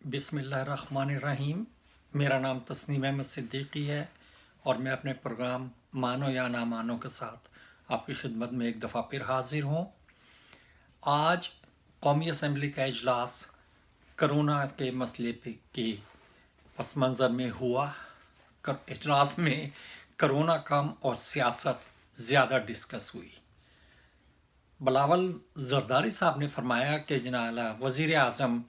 بسم اللہ الرحمن الرحیم۔ میرا نام تسنیم احمد صدیقی ہے اور میں اپنے پروگرام مانو یا نہ مانو کے ساتھ آپ کی خدمت میں ایک دفعہ پھر حاضر ہوں۔ آج قومی اسمبلی کا اجلاس کرونا کے مسئلے کے پس منظر میں ہوا۔ اجلاس میں کرونا کم اور سیاست زیادہ ڈسکس ہوئی۔ بلاول زرداری صاحب نے فرمایا کہ جناب وزیر اعظم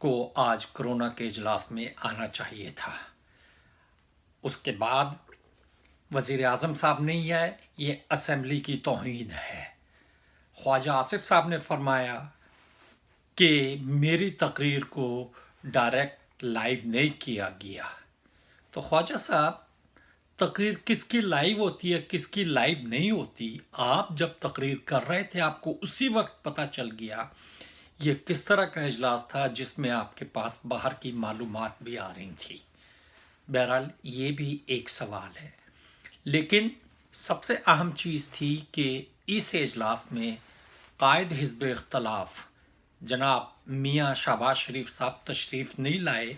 کو آج کرونا کے اجلاس میں آنا چاہیے تھا۔ اس کے بعد وزیر اعظم صاحب نہیں آئے، یہ اسمبلی کی توہین ہے۔ خواجہ آصف صاحب نے فرمایا کہ میری تقریر کو ڈائریکٹ لائیو نہیں کیا گیا۔ تو خواجہ صاحب، تقریر کس کی لائیو ہوتی ہے کس کی لائیو نہیں ہوتی؟ آپ جب تقریر کر رہے تھے آپ کو اسی وقت پتہ چل گیا۔ یہ کس طرح کا اجلاس تھا جس میں آپ کے پاس باہر کی معلومات بھی آ رہی تھی؟ بہرحال یہ بھی ایک سوال ہے، لیکن سب سے اہم چیز تھی کہ اس اجلاس میں قائد حزب اختلاف جناب میاں شہباز شریف صاحب تشریف نہیں لائے،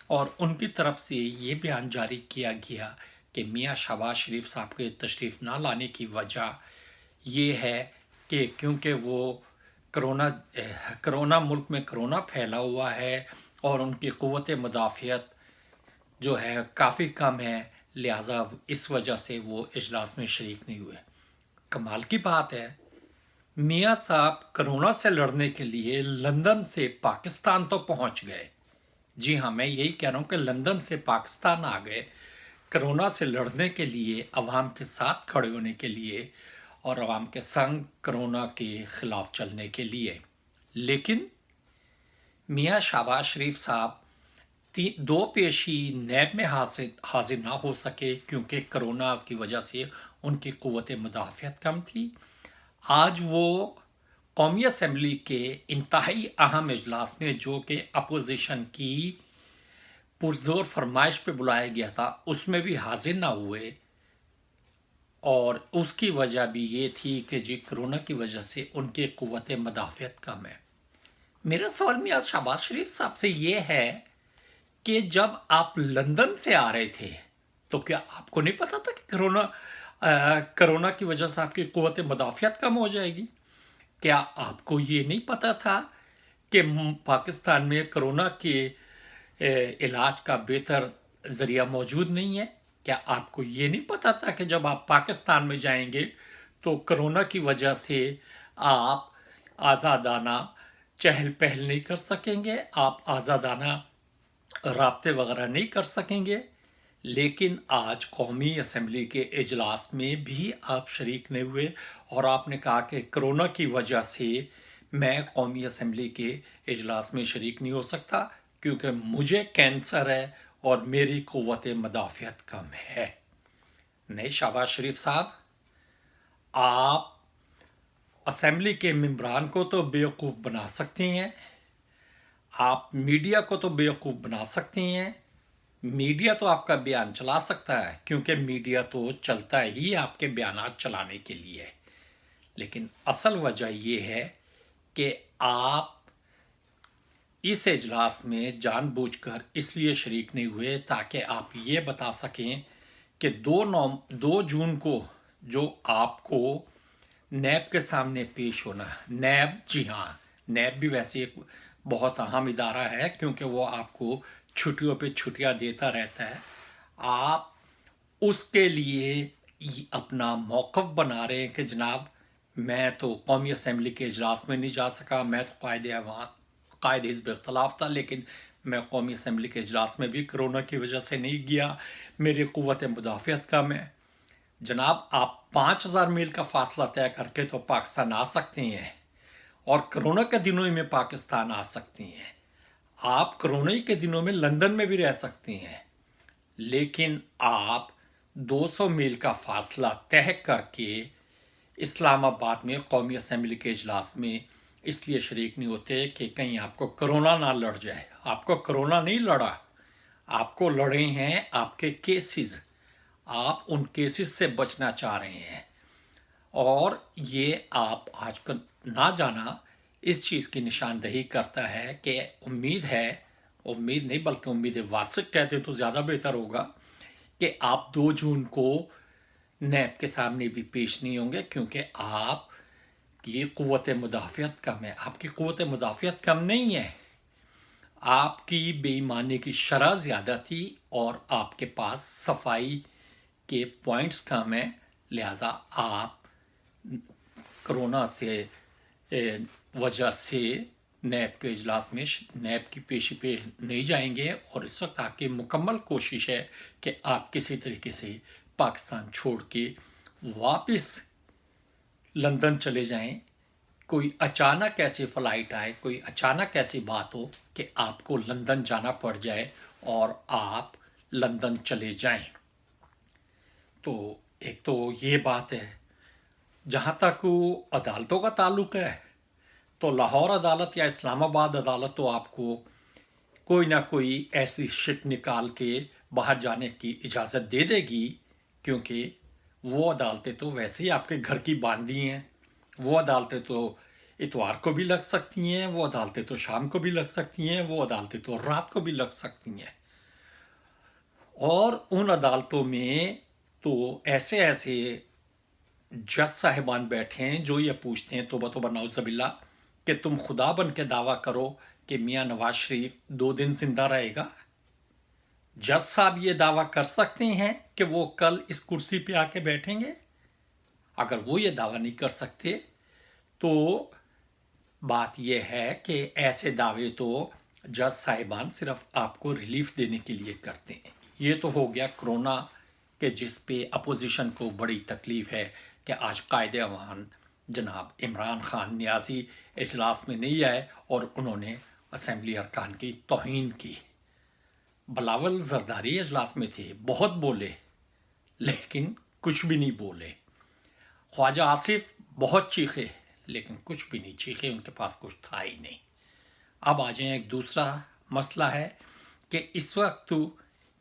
اور ان کی طرف سے یہ بیان جاری کیا گیا کہ میاں شہباز شریف صاحب کے تشریف نہ لانے کی وجہ یہ ہے کہ کیونکہ وہ کرونا ملک میں کرونا پھیلا ہوا ہے اور ان کی قوت مدافعت جو ہے کافی کم ہے، لہٰذا اس وجہ سے وہ اجلاس میں شریک نہیں ہوئے۔ کمال کی بات ہے، میاں صاحب کرونا سے لڑنے کے لیے لندن سے پاکستان تو پہنچ گئے۔ جی ہاں، میں یہی کہہ رہا ہوں کہ لندن سے پاکستان آ گئے کرونا سے لڑنے کے لیے، عوام کے ساتھ کھڑے ہونے کے لیے اور عوام کے سنگ کرونا کے خلاف چلنے کے لیے، لیکن میاں شہباز شریف صاحب دو پیشی نیب میں حاضر نہ ہو سکے کیونکہ کرونا کی وجہ سے ان کی قوت مدافعت کم تھی۔ آج وہ قومی اسمبلی کے انتہائی اہم اجلاس میں، جو کہ اپوزیشن کی پرزور فرمائش پہ بلایا گیا تھا، اس میں بھی حاضر نہ ہوئے، اور اس کی وجہ بھی یہ تھی کہ جی کرونا کی وجہ سے ان کی قوت مدافعت کم ہے۔ میرا سوال میاں شہباز شریف صاحب سے یہ ہے کہ جب آپ لندن سے آ رہے تھے تو کیا آپ کو نہیں پتا تھا کہ کرونا کی وجہ سے آپ کی قوت مدافعت کم ہو جائے گی؟ کیا آپ کو یہ نہیں پتا تھا کہ پاکستان میں کرونا کے علاج کا بہتر ذریعہ موجود نہیں ہے؟ کیا آپ کو یہ نہیں پتا تھا کہ جب آپ پاکستان میں جائیں گے تو کرونا کی وجہ سے آپ آزادانہ چہل پہل نہیں کر سکیں گے، آپ آزادانہ رابطے وغیرہ نہیں کر سکیں گے؟ لیکن آج قومی اسمبلی کے اجلاس میں بھی آپ شریک نہیں ہوئے، اور آپ نے کہا کہ کرونا کی وجہ سے میں قومی اسمبلی کے اجلاس میں شریک نہیں ہو سکتا کیونکہ مجھے کینسر ہے اور میری قوت مدافعت کم ہے۔ نہیں شہباز شریف صاحب، آپ اسمبلی کے ممبران کو تو بیوقوف بنا سکتے ہیں، آپ میڈیا کو تو بیوقوف بنا سکتے ہیں، میڈیا تو آپ کا بیان چلا سکتا ہے کیونکہ میڈیا تو چلتا ہی آپ کے بیانات چلانے کے لیے، لیکن اصل وجہ یہ ہے کہ آپ اس اجلاس میں جان بوجھ کر اس لیے شریک نہیں ہوئے تاکہ آپ یہ بتا سکیں کہ 2 جون کو جو آپ کو نیب کے سامنے پیش ہونا ہے۔ نیب، جی ہاں، نیب بھی ویسے ایک بہت اہم ادارہ ہے کیونکہ وہ آپ کو چھٹیوں پہ چھٹیاں دیتا رہتا ہے۔ آپ اس کے لیے اپنا موقف بنا رہے ہیں کہ جناب میں تو قومی اسمبلی کے اجلاس میں نہیں جا سکا، میں تو قائد حزب اختلاف تھا، لیکن میں قومی اسمبلی کے اجلاس میں بھی کرونا کی وجہ سے نہیں گیا، میری قوت مدافعت کم ہے۔ جناب آپ 5000 میل کا فاصلہ طے کر کے تو پاکستان آ سکتے ہیں، اور کرونا کے دنوں میں پاکستان آ سکتے ہیں، آپ کرونا کے دنوں میں لندن میں بھی رہ سکتے ہیں، لیکن آپ 200 میل کا فاصلہ طے کر کے اسلام آباد میں قومی اسمبلی کے اجلاس میں اس لیے شریک نہیں ہوتے کہ کہیں آپ کو کرونا نہ لڑ جائے۔ آپ کو کرونا نہیں لڑا، آپ کو لڑے ہیں آپ کے کیسز، آپ ان کیسز سے بچنا چاہ رہے ہیں، اور یہ آپ آج کل نہ جانا اس چیز کی نشاندہی کرتا ہے کہ امید ہے उम्मीद नहीं बल्कि उम्मीद वासिक कहते हैं तो ज़्यादा बेहतर होगा कि आप 2 जून को नैब के सामने भी पेश नहीं होंगे, क्योंकि आपकी क़ुव्वत मुदाफ़ियत कम है। आपकी क़ुव्वत मुदाफ़ियत कम नहीं है, आपकी बेईमानी की शरह ज़्यादा थी और आपके पास सफाई के पॉइंट्स कम हैं, लिहाजा आप कोरोना से वजह से नैब के इजलास में नैब की पेशी पे नहीं जाएंगे। और इस वक्त आपकी मुकम्मल कोशिश है कि आप किसी तरीके से पाकिस्तान छोड़ के वापस लंदन चले जाएं। कोई अचानक ऐसी फ़्लाइट आए, कोई अचानक ऐसी बात हो कि आपको लंदन जाना पड़ जाए और आप लंदन चले जाएं। तो एक तो ये बात है। जहाँ तक अदालतों का ताल्लुक है तो लाहौर अदालत या इस्लामाबाद अदालत तो आपको कोई ना कोई ऐसी शिट निकाल के बाहर जाने की इजाज़त दे देगी, क्योंकि वो अदालतें तो वैसे ही आपके घर की बांधी हैं। वो अदालतें तो इतवार को भी लग सकती हैं, वो अदालतें तो शाम को भी लग सकती हैं, वो अदालतें तो रात को भी लग सकती हैं। और उन अदालतों में तो ऐसे ऐसे जज साहिबान बैठे हैं जो ये पूछते हैं तौबा नाउज़ुबिल्लाह कि तुम खुदा बन के दावा करो कि मियाँ नवाज शरीफ 2 दिन जिंदा रहेगा। जज साहब ये दावा कर सकते हैं कि वो कल इस कुर्सी पे आके बैठेंगे? अगर वो ये दावा नहीं कर सकते तो बात यह है कि ऐसे दावे तो जज साहिबान सिर्फ आपको रिलीफ देने के लिए करते हैं। ये तो हो गया कोरोना के जिस पे अपोजिशन को बड़ी तकलीफ है कि आज कायदे अवान जनाब इमरान खान नियाज़ी इजलास में नहीं आए और उन्होंने असेंबली अरकान की तौहीन की। बिलावल जरदारी इजलास में थे, बहुत बोले लेकिन कुछ भी नहीं बोले। ख्वाजा आसिफ बहुत चीखे लेकिन कुछ भी नहीं चीखे, उनके पास कुछ था ही नहीं। अब आ जाए, एक दूसरा मसला है कि इस वक्त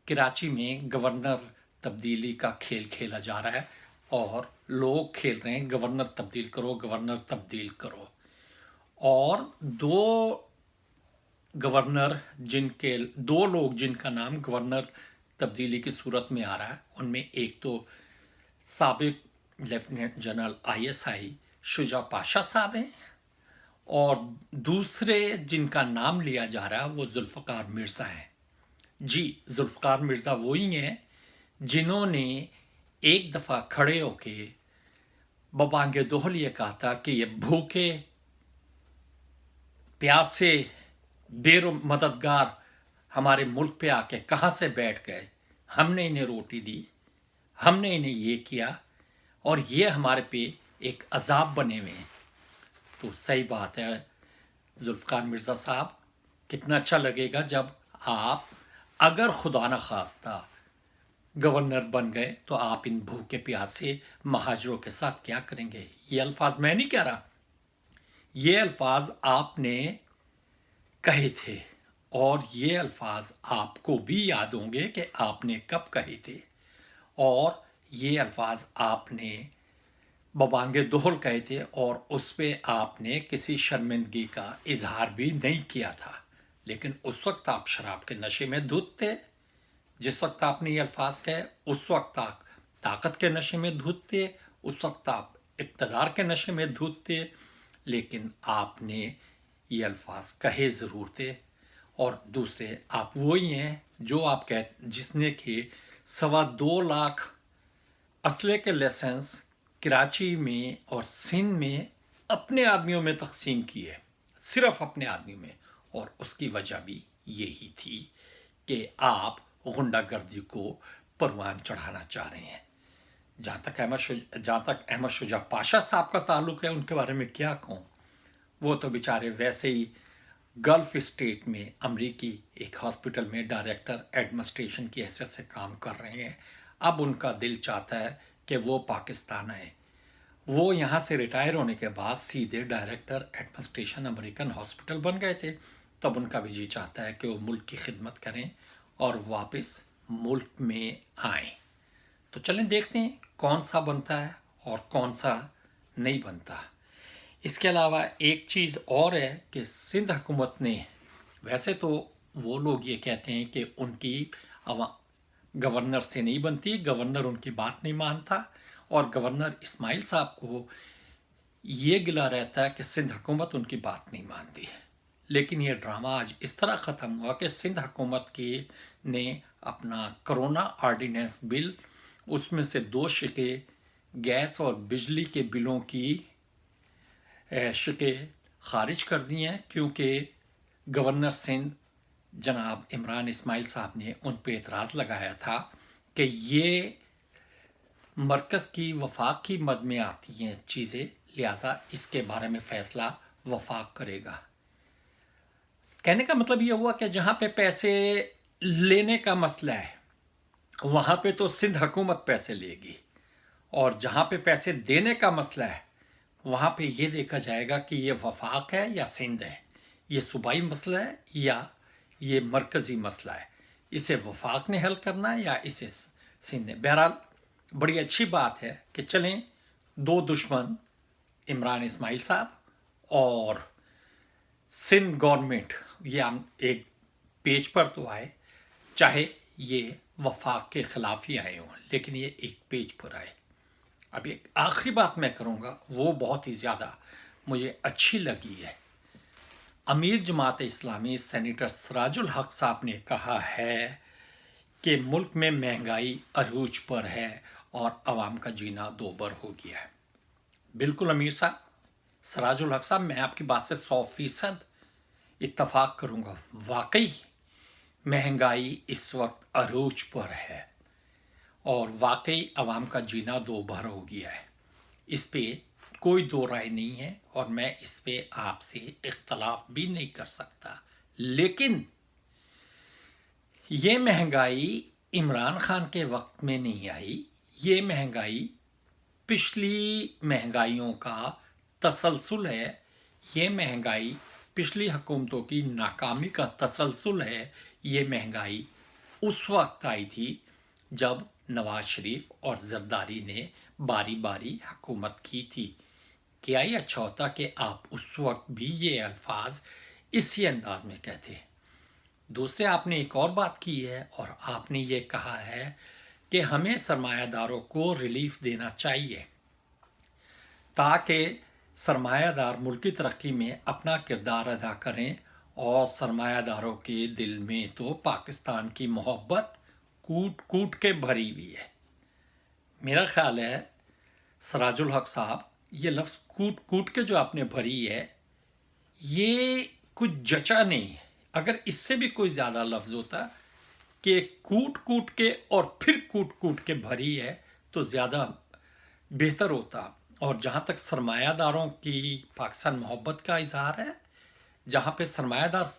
कराची में गवर्नर तब्दीली का खेल खेला जा रहा है और लोग खेल रहे हैं गवर्नर तब्दील करो, गवर्नर तब्दील करो। और दो लोग जिनका नाम गवर्नर तब्दीली की सूरत में आ रहा है, उनमें एक तो साबिक lieutenant general ISI Shuja Pasha साहब हैं और दूसरे जिनका नाम लिया जा रहा है वो जुल्फ़िकार मिर्ज़ा हैं। जी, जुल्फ़िकार मिर्ज़ा वही हैं जिन्होंने एक दफ़ा खड़े होके बबांगे दोहल ये कहा था कि ये भूखे प्यासे मददगार हमारे मुल्क पे आके कहाँ से बैठ गए, हमने इन्हें रोटी दी, हमने इन्हें ये किया और ये हमारे पे एक अजाब बने हुए हैं। तो सही बात है जुल्फ़िकार मिर्ज़ा साहब, कितना अच्छा लगेगा जब आप अगर खुदा न खास्ता गवर्नर बन गए तो आप इन भूखे प्यासे महाजरों के साथ क्या करेंगे। ये अल्फाज मैं नहीं कह रहा, ये अल्फाज आपने कहे थे और ये अल्फाज आपको भी याद होंगे कि आपने कब कहे थे। और ये अल्फाज आपने बबांगे दोहल कहे थे और उस पर आपने किसी शर्मिंदगी का इजहार भी नहीं किया था। लेकिन उस वक्त आप शराब के नशे में धुत थे। जिस वक्त आपने ये अल्फाज कहे उस वक्त आप ताकत के नशे में धुत थे, उस वक्त आप इक़्तिदार के नशे में धुत थे, लेकिन आपने ये अल्फाज कहे ज़रूर थे। और दूसरे आप वही हैं जो आप जिसने कि 2.25 लाख असले के लाइसेंस कराची में और सिंध में अपने आदमियों में तकसीम किए, सिर्फ अपने आदमियों में। और उसकी वजह भी यही थी कि आप गुंडागर्दी को परवान चढ़ाना चाह रहे हैं। जहाँ तक अहमद शुजा पाशा साहब का ताल्लुक है, उनके बारे में क्या कहूँ। वो तो बेचारे वैसे ही गल्फ स्टेट में अमरीकी एक हॉस्पिटल में डायरेक्टर एडमिनिस्ट्रेशन की हैसियत से काम कर रहे हैं। अब उनका दिल चाहता है कि वो पाकिस्तान आए। वो यहाँ से रिटायर होने के बाद सीधे डायरेक्टर एडमिनिस्ट्रेशन अमेरिकन हॉस्पिटल बन गए थे। तब उनका भी जी चाहता है कि वो मुल्क की खिदमत करें और वापस मुल्क में आएँ। तो चलें देखते हैं कौन सा बनता है और कौन सा नहीं बनता। इसके अलावा एक चीज़ और है कि सिंध हुकूमत ने, वैसे तो वो लोग ये कहते हैं कि उनकी गवर्नर से नहीं बनती, गवर्नर उनकी बात नहीं मानता, और गवर्नर इस्माइल साहब को ये गिला रहता है कि सिंध हुकूमत उनकी बात नहीं मानती है। लेकिन ये ड्रामा आज इस तरह ख़त्म हुआ कि सिंध हुकूमत की ने अपना कोरोना ऑर्डिनेंस बिल, उसमें से 2 शिके गैस और बिजली के बिलों की शिके खारिज कर दी हैं, क्योंकि गवर्नर सिंध जनाब इमरान इस्माइल साहब ने उन पे एतराज़ लगाया था कि ये मरकज़ की वफाक की मद में आती हैं चीज़ें, लिहाजा इसके बारे में फ़ैसला वफाक करेगा। कहने का मतलब ये हुआ कि जहाँ पे पैसे लेने का मसला है वहाँ पे तो सिंध हुकूमत पैसे लेगी, और जहाँ पे पैसे देने का मसला है वहाँ पे ये देखा जाएगा कि ये वफाक है या सिंध है, ये सूबाई मसला है या ये मरकज़ी मसला है, इसे वफाक ने हल करना है या इसे सिंध ने। बहरहाल बड़ी अच्छी बात है कि चलें, 2 दुश्मन इमरान इस्माइल साहब और सिंध गवर्नमेंट ये एक पेज पर तो आए, चाहे ये वफाक के खिलाफ ही आए हों, लेकिन ये एक पेज पर आए। अब एक आखिरी बात मैं करूँगा, वो बहुत ही ज़्यादा मुझे अच्छी लगी है। अमीर जमात इस्लामी सेनेटर सराजुल हक साहब ने कहा है कि मुल्क में महंगाई अरूज पर है और आवाम का जीना दोबर हो गया है। बिल्कुल अमीर साहब, सराजुल हक साहब, मैं आपकी बात से 100% इत्तफाक करूँगा। वाकई महंगाई इस वक्त अरूज पर है और वाकई आवाम का जीना दोभर हो गया है, इस पे कोई दो राय नहीं है और मैं इस पे आपसे इख्तलाफ भी नहीं कर सकता। लेकिन ये महंगाई इमरान खान के वक्त में नहीं आई, ये महंगाई पिछली महंगाइयों का तसलसल है, ये महंगाई पिछली हुकूमतों की नाकामी का तसलसल है। ये महंगाई उस वक्त आई थी जब नवाज शरीफ और जरदारी ने बारी बारी हुकूमत की थी। क्या ही अच्छा होता कि आप उस वक्त भी ये अल्फाज इसी अंदाज में कहते। दूसरे, आपने एक और बात की है और आपने ये कहा है कि हमें सरमायादारों को रिलीफ देना चाहिए ताकि सरमायादार मुल्की तरक्की में अपना किरदार अदा करें, और सरमायादारों के दिल में तो पाकिस्तान की मोहब्बत कूट कूट के भरी हुई है। मेरा ख्याल है सराजुल हक साहब, ये लफ्ज़ कूट कूट के जो आपने भरी है ये कुछ जचा नहीं है। अगर इससे भी कोई ज़्यादा लफ्ज़ होता कि कूट कूट के और फिर कूट कूट के भरी है तो ज़्यादा बेहतर होता। और जहाँ तक सरमायादारों की पाकिस्तान मोहब्बत का इजहार है, जहाँ पे सरमायादार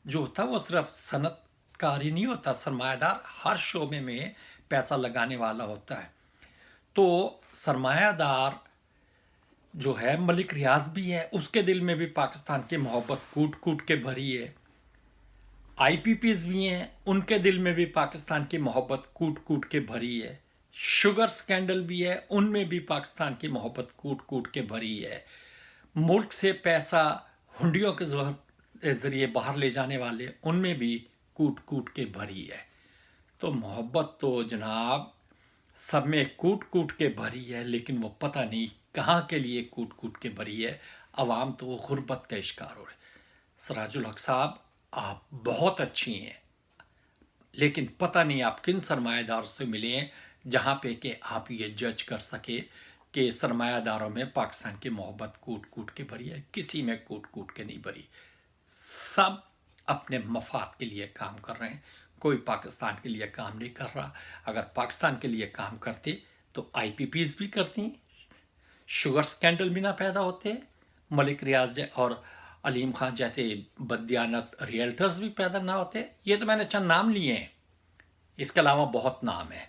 जो होता है वो सिर्फ सनतकार ही नहीं होता, सरमायादार हर शोबे में पैसा लगाने वाला होता है। तो सरमायादार जो है मलिक रियाज भी है, उसके दिल में भी पाकिस्तान की मोहब्बत कूट कूट के भरी है। आईपीपीज भी हैं, उनके दिल में भी पाकिस्तान की मोहब्बत कूट कूट के भरी है। शुगर स्कैंडल भी है, उनमें भी पाकिस्तान की मोहब्बत कूट कूट के भरी है। मुल्क से पैसा हुंडियों के ज़रिए बाहर ले जाने वाले, उनमें भी कूट कूट के भरी है। तो मोहब्बत तो जनाब सब में कूट कूट के भरी है, लेकिन वो पता नहीं कहाँ के लिए कूट कूट के भरी है। अवाम तो गुर्बत का शिकार हो रहे। सराजुल हक साहब, आप बहुत अच्छी हैं, लेकिन पता नहीं आप किन सरमायादार से मिले हैं जहाँ पे कि आप ये जज कर सके कि सरमायादारों में पाकिस्तान की मोहब्बत कूट कूट के भरी है। किसी में कूट कूट के नहीं भरी, सब अपने मफाद के लिए काम कर रहे हैं, कोई पाकिस्तान के लिए काम नहीं कर रहा। अगर पाकिस्तान के लिए काम करते तो आईपीपीज भी करती, शुगर स्कैंडल भी ना पैदा होते, मलिक रियाज और अलीम खान जैसे बददियानत रियल्टर्स भी पैदा ना होते। ये तो मैंने चंद नाम लिए हैं, इसके अलावा बहुत नाम है,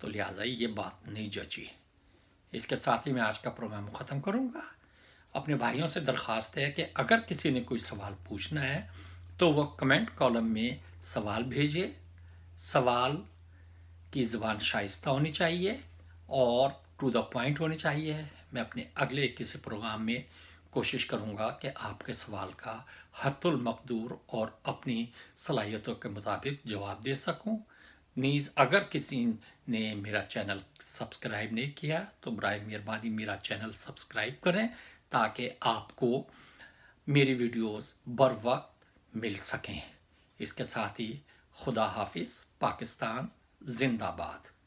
तो लिहाजा ये बात नहीं जची। इसके साथ ही मैं आज का प्रोग्राम ख़त्म करूँगा। अपने भाइयों से दरख्वास्त है कि अगर किसी ने कोई सवाल पूछना है तो वह कमेंट कॉलम में सवाल भेजे। सवाल की ज़बान शाइस्ता होनी चाहिए और टू द पॉइंट होनी चाहिए। मैं अपने अगले किसी प्रोग्राम में کوشش کروں گا کہ آپ کے سوال کا حد المقدور اور اپنی صلاحیتوں کے مطابق جواب دے سکوں۔ نیز اگر کسی نے میرا چینل سبسکرائب نہیں کیا تو برائے مہربانی میرا چینل سبسکرائب کریں تاکہ آپ کو میری ویڈیوز بر وقت مل سکیں۔ اس کے ساتھ ہی خدا حافظ، پاکستان زندہ باد۔